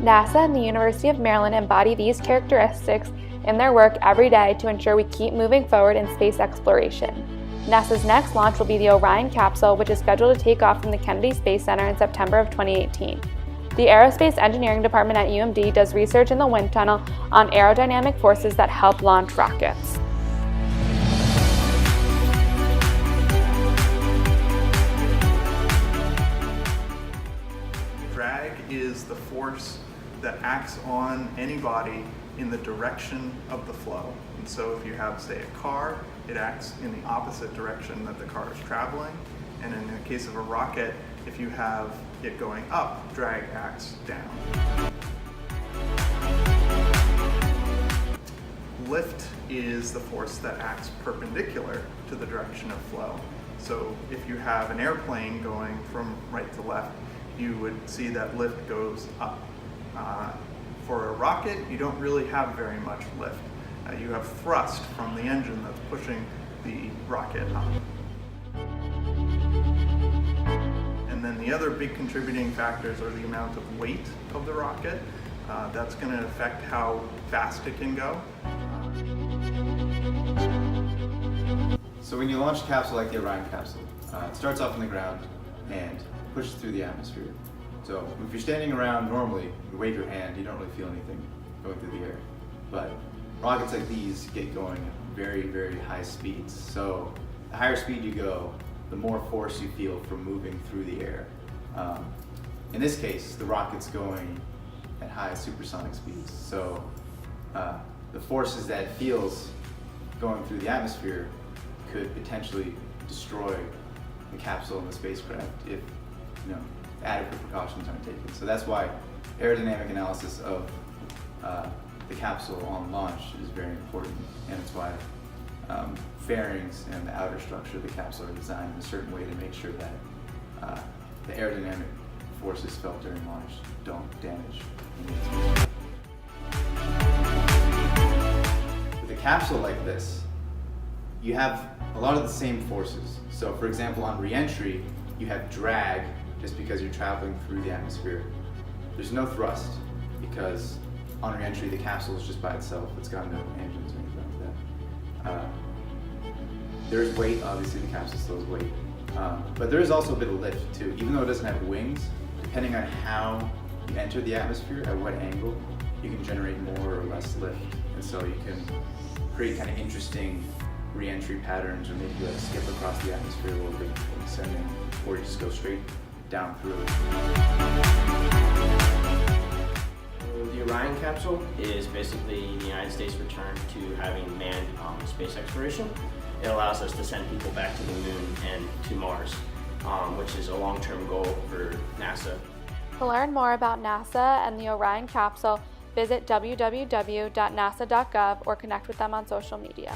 NASA and the University of Maryland embody these characteristics in their work every day to ensure we keep moving forward in space exploration. NASA's next launch will be the Orion capsule, which is scheduled to take off from the Kennedy Space Center in September of 2018. The Aerospace Engineering Department at UMD does research in the wind tunnel on aerodynamic forces that help launch rockets. Drag is the force that acts on any body in the direction of the flow. And so if you have, say, a car, it acts in the opposite direction that the car is traveling. And in the case of a rocket, if you have it going up, drag acts down. Lift is the force that acts perpendicular to the direction of flow. So if you have an airplane going from right to left, you would see that lift goes up. For a rocket, you don't really have very much lift. You have thrust from the engine that's pushing the rocket up. And then the other big contributing factors are the amount of weight of the rocket. That's going to affect how fast it can go. So when you launch a capsule like the Orion capsule, it starts off on the ground and pushes through the atmosphere. So if you're standing around normally, you wave your hand, you don't really feel anything going through the air. But rockets like these get going at very, very high speeds. So the higher speed you go, the more force you feel from moving through the air. In this case, the rocket's going at high supersonic speeds. So the forces that it feels going through the atmosphere could potentially destroy the capsule and the spacecraft if adequate precautions aren't taken. So that's why aerodynamic analysis of the capsule on launch is very important, and it's why fairings and the outer structure of the capsule are designed in a certain way to make sure that the aerodynamic forces felt during launch don't damage any of the spacecraft. With a capsule like this, you have a lot of the same forces. So for example, on re-entry, you have drag just because you're traveling through the atmosphere. There's no thrust because on re-entry the capsule is just by itself. It's got no engines or anything like that. There's weight, obviously the capsule still has weight. But there is also a bit of lift too. Even though it doesn't have wings, depending on how you enter the atmosphere, at what angle, you can generate more or less lift. And so you can create kind of interesting re-entry patterns, or maybe you skip across the atmosphere a little bit before descending, or you just go straight down through it. The Orion capsule is basically the United States' return to having manned space exploration. It allows us to send people back to the moon and to Mars, which is a long-term goal for NASA. To learn more about NASA and the Orion capsule, visit www.nasa.gov or connect with them on social media.